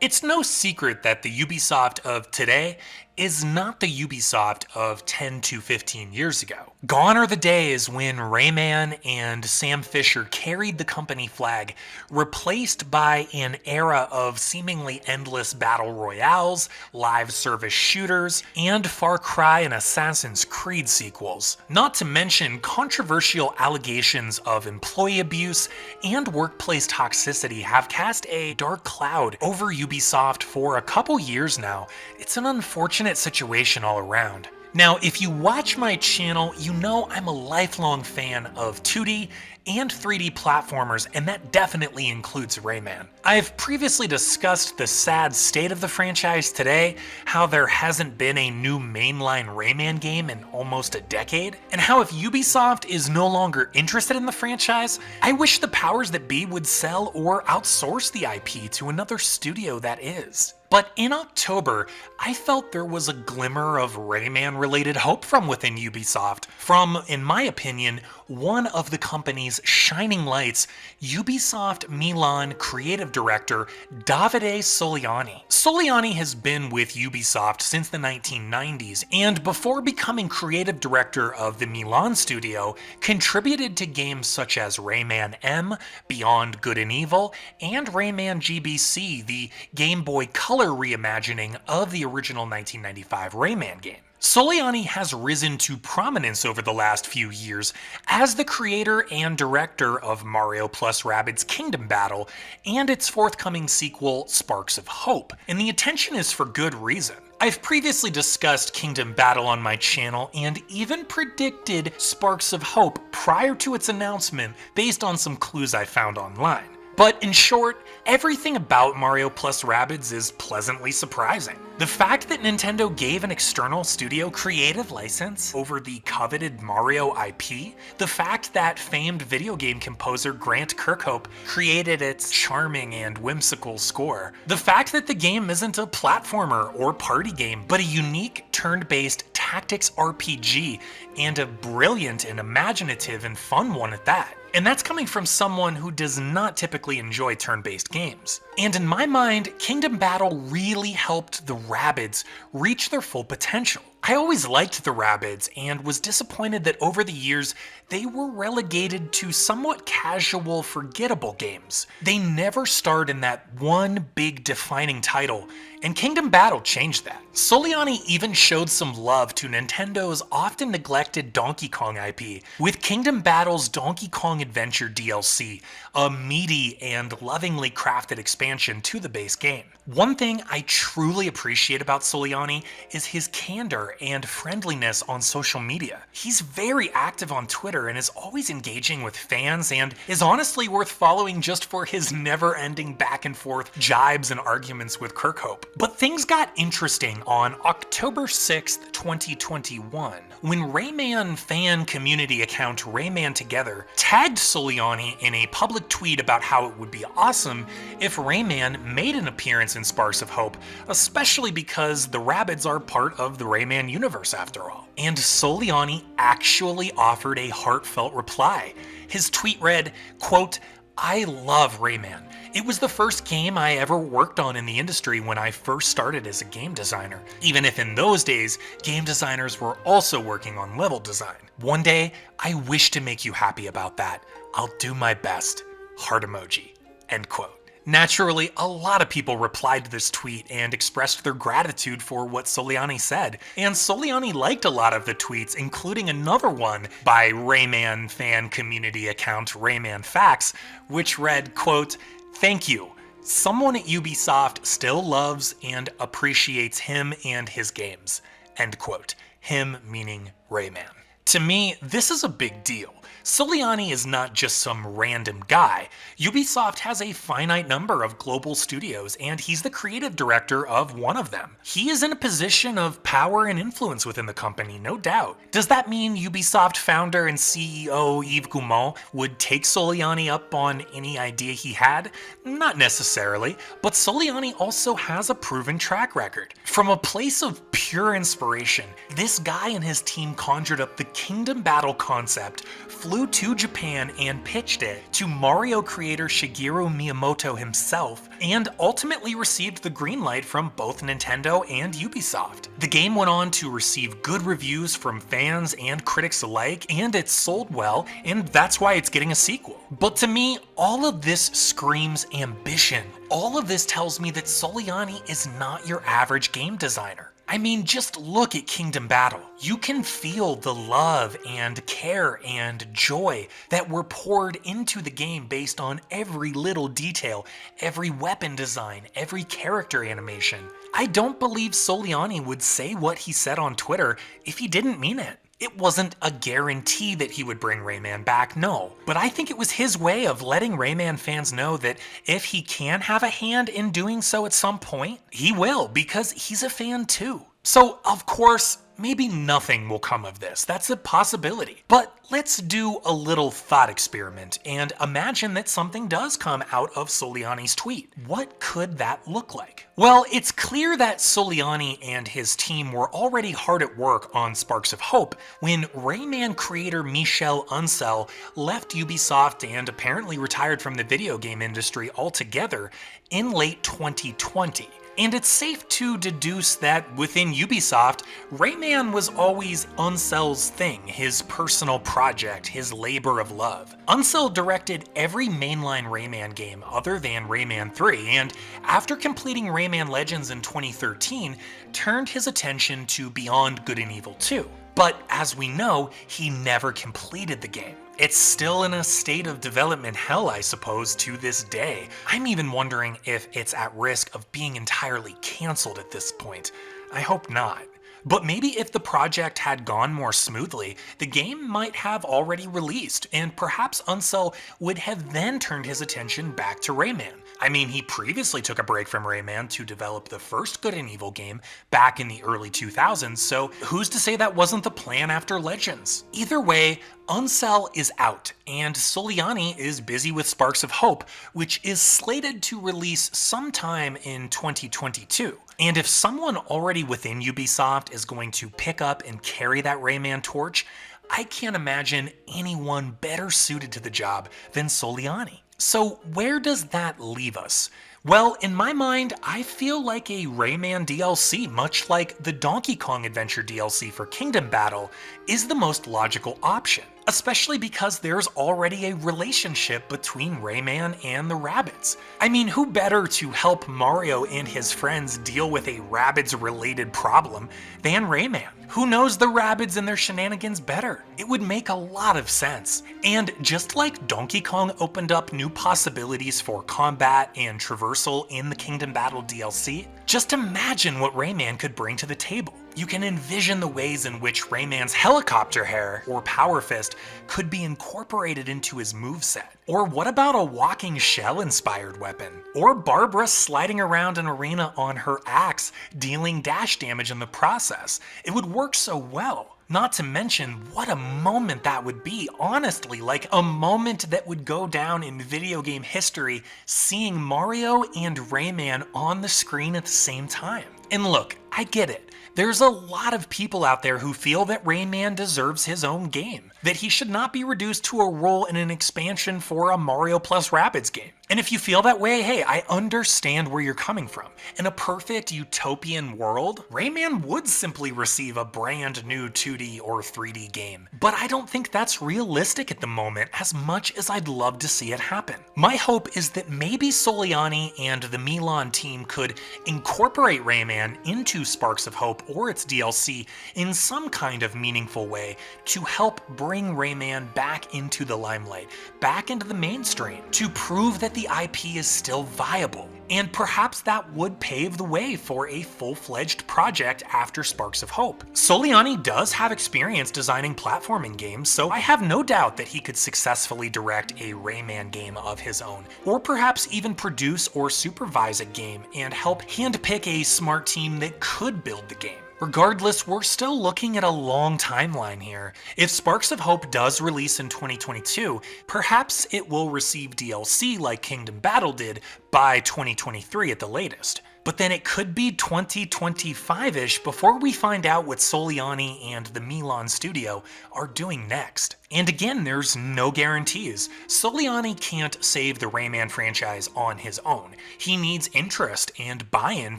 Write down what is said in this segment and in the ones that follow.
It's no secret that the Ubisoft of today is not the Ubisoft of 10 to 15 years ago. Gone are the days when Rayman and Sam Fisher carried the company flag, replaced by an era of seemingly endless battle royales, live service shooters, and Far Cry and Assassin's Creed sequels. Not to mention controversial allegations of employee abuse and workplace toxicity have cast a dark cloud over Ubisoft for a couple years now. It's an unfortunate situation all around. Now, if you watch my channel, you know I'm a lifelong fan of 2D and 3D platformers, and that definitely includes Rayman. I've previously discussed the sad state of the franchise today, how there hasn't been a new mainline Rayman game in almost a decade, and how if Ubisoft is no longer interested in the franchise, I wish the powers that be would sell or outsource the IP to another studio that is. But in October, I felt there was a glimmer of Rayman-related hope from within Ubisoft, from, in my opinion, one of the company's shining lights, Ubisoft Milan creative director Davide Soliani. Soliani has been with Ubisoft since the 1990s, and before becoming creative director of the Milan studio, contributed to games such as Rayman M, Beyond Good and Evil, and Rayman GBC, the Game Boy Color reimagining of the original 1995 Rayman game. Soliani has risen to prominence over the last few years as the creator and director of Mario plus Rabbids Kingdom Battle and its forthcoming sequel, Sparks of Hope, and the attention is for good reason. I've previously discussed Kingdom Battle on my channel and even predicted Sparks of Hope prior to its announcement based on some clues I found online. But in short, everything about Mario plus Rabbids is pleasantly surprising. The fact that Nintendo gave an external studio creative license over the coveted Mario IP, the fact that famed video game composer Grant Kirkhope created its charming and whimsical score, the fact that the game isn't a platformer or party game, but a unique turn-based tactics RPG, and a brilliant and imaginative and fun one at that. And that's coming from someone who does not typically enjoy turn-based games. And in my mind, Kingdom Battle really helped the Rabbids reach their full potential. I always liked the Rabbids and was disappointed that over the years they were relegated to somewhat casual, forgettable games. They never starred in that one big defining title, and Kingdom Battle changed that. Soliani even showed some love to Nintendo's often neglected Donkey Kong IP with Kingdom Battle's Donkey Kong Adventure DLC, a meaty and lovingly crafted expansion to the base game. One thing I truly appreciate about Soliani is his candor and friendliness on social media. He's very active on Twitter and is always engaging with fans and is honestly worth following just for his never-ending back and forth jibes and arguments with Kirkhope. But things got interesting on October 6th, 2021, when Rayman fan community account Rayman Together tagged Soliani in a public tweet about how it would be awesome if Rayman made an appearance in Sparks of Hope, especially because the Rabbids are part of the Rayman universe after all. And Soliani actually offered a heartfelt reply. His tweet read, quote, "I love Rayman. It was the first game I ever worked on in the industry when I first started as a game designer, even if in those days, game designers were also working on level design. One day, I wish to make you happy about that. I'll do my best. Heart emoji." End quote. Naturally, a lot of people replied to this tweet and expressed their gratitude for what Soliani said, and Soliani liked a lot of the tweets, including another one by Rayman fan community account Rayman Facts, which read, quote, "Thank you. Someone at Ubisoft still loves and appreciates him and his games." End quote. Him meaning Rayman. To me, this is a big deal. Soliani is not just some random guy. Ubisoft has a finite number of global studios, and he's the creative director of one of them. He is in a position of power and influence within the company, no doubt. Does that mean Ubisoft founder and CEO Yves Guillemot would take Soliani up on any idea he had? Not necessarily, but Soliani also has a proven track record. From a place of pure inspiration, this guy and his team conjured up the Kingdom Battle concept, flew flew to Japan and pitched it to Mario creator Shigeru Miyamoto himself, and ultimately received the green light from both Nintendo and Ubisoft. The game went on to receive good reviews from fans and critics alike, and it sold well, and that's why it's getting a sequel. But to me, all of this screams ambition. All of this tells me that Soliani is not your average game designer. I mean, just look at Kingdom Battle. You can feel the love and care and joy that were poured into the game based on every little detail, every weapon design, every character animation. I don't believe Soliani would say what he said on Twitter if he didn't mean it. It wasn't a guarantee that he would bring Rayman back, no. But I think it was his way of letting Rayman fans know that if he can have a hand in doing so at some point, he will, because he's a fan too. So, of course, maybe nothing will come of this. That's a possibility. But let's do a little thought experiment and imagine that something does come out of Soliani's tweet. What could that look like? Well, it's clear that Soliani and his team were already hard at work on Sparks of Hope when Rayman creator Michel Ancel left Ubisoft and apparently retired from the video game industry altogether in late 2020. And it's safe to deduce that within Ubisoft, Rayman was always Ancel's thing, his personal project, his labor of love. Ancel directed every mainline Rayman game other than Rayman 3, and after completing Rayman Legends in 2013, turned his attention to Beyond Good and Evil 2. But as we know, he never completed the game. It's still in a state of development hell, I suppose, to this day. I'm even wondering if it's at risk of being entirely cancelled at this point. I hope not. But maybe if the project had gone more smoothly, the game might have already released, and perhaps Ancel would have then turned his attention back to Rayman. I mean, he previously took a break from Rayman to develop the first Good and Evil game back in the early 2000s, so who's to say that wasn't the plan after Legends? Either way, Ancel is out, and Soliani is busy with Sparks of Hope, which is slated to release sometime in 2022. And if someone already within Ubisoft is going to pick up and carry that Rayman torch, I can't imagine anyone better suited to the job than Soliani. So where does that leave us? Well, in my mind, I feel like a Rayman DLC, much like the Donkey Kong Adventure DLC for Kingdom Battle, is the most logical option. Especially because there's already a relationship between Rayman and the Rabbids. I mean, who better to help Mario and his friends deal with a Rabbids-related problem than Rayman? Who knows the Rabbids and their shenanigans better? It would make a lot of sense. And just like Donkey Kong opened up new possibilities for combat and traversal in the Kingdom Battle DLC, just imagine what Rayman could bring to the table. You can envision the ways in which Rayman's helicopter hair, or power fist, could be incorporated into his moveset. Or what about a walking shell-inspired weapon? Or Barbara sliding around an arena on her axe, dealing dash damage in the process. It would work so well. Not to mention, what a moment that would be, honestly, like a moment that would go down in video game history, seeing Mario and Rayman on the screen at the same time. And look, I get it. There's a lot of people out there who feel that Rayman deserves his own game, that he should not be reduced to a role in an expansion for a Mario plus Rabbids game. And if you feel that way, hey, I understand where you're coming from. In a perfect utopian world, Rayman would simply receive a brand new 2D or 3D game. But I don't think that's realistic at the moment, as much as I'd love to see it happen. My hope is that maybe Soliani and the Milan team could incorporate Rayman into Sparks of Hope or its DLC in some kind of meaningful way to help bring Rayman back into the limelight, back into the mainstream, to prove that the IP is still viable. And perhaps that would pave the way for a full-fledged project after Sparks of Hope. Soliani does have experience designing platforming games, so I have no doubt that he could successfully direct a Rayman game of his own, or perhaps even produce or supervise a game and help handpick a smart team that could build the game. Regardless, we're still looking at a long timeline here. If Sparks of Hope does release in 2022, perhaps it will receive DLC like Kingdom Battle did by 2023 at the latest. But then it could be 2025-ish before we find out what Soliani and the Milan studio are doing next. And again, there's no guarantees. Soliani can't save the Rayman franchise on his own. He needs interest and buy-in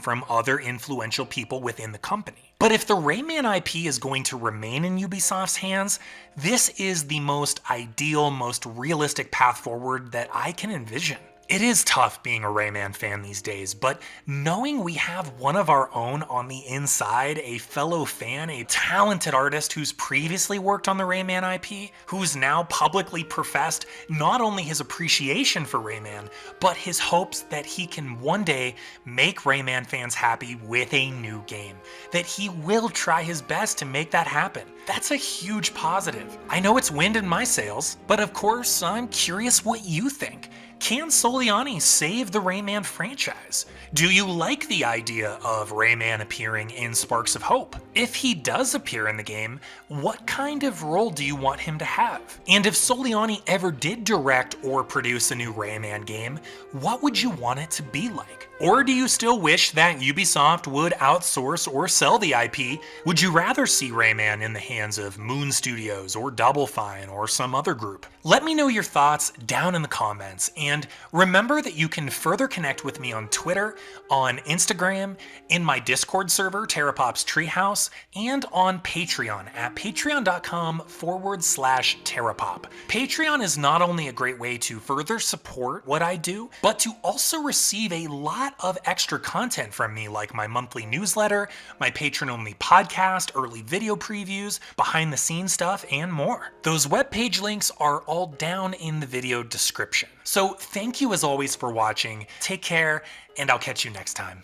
from other influential people within the company. But if the Rayman IP is going to remain in Ubisoft's hands, this is the most ideal, most realistic path forward that I can envision. It is tough being a Rayman fan these days, but knowing we have one of our own on the inside, a fellow fan, a talented artist who's previously worked on the Rayman IP, who's now publicly professed not only his appreciation for Rayman, but his hopes that he can one day make Rayman fans happy with a new game, that he will try his best to make that happen. That's a huge positive. I know it's wind in my sails, but of course, I'm curious what you think. Can Soliani save the Rayman franchise? Do you like the idea of Rayman appearing in Sparks of Hope? If he does appear in the game, what kind of role do you want him to have? And if Soliani ever did direct or produce a new Rayman game, what would you want it to be like? Or do you still wish that Ubisoft would outsource or sell the IP? Would you rather see Rayman in the hands of Moon Studios or Double Fine or some other group? Let me know your thoughts down in the comments, and remember that you can further connect with me on Twitter, on Instagram, in my Discord server, Terapop's Treehouse, and on Patreon at patreon.com/Terapop. Patreon is not only a great way to further support what I do, but to also receive a lot of extra content from me, like my monthly newsletter, my patron-only podcast, early video previews, behind-the-scenes stuff, and more. Those webpage links are all down in the video description. So thank you as always for watching, take care, and I'll catch you next time.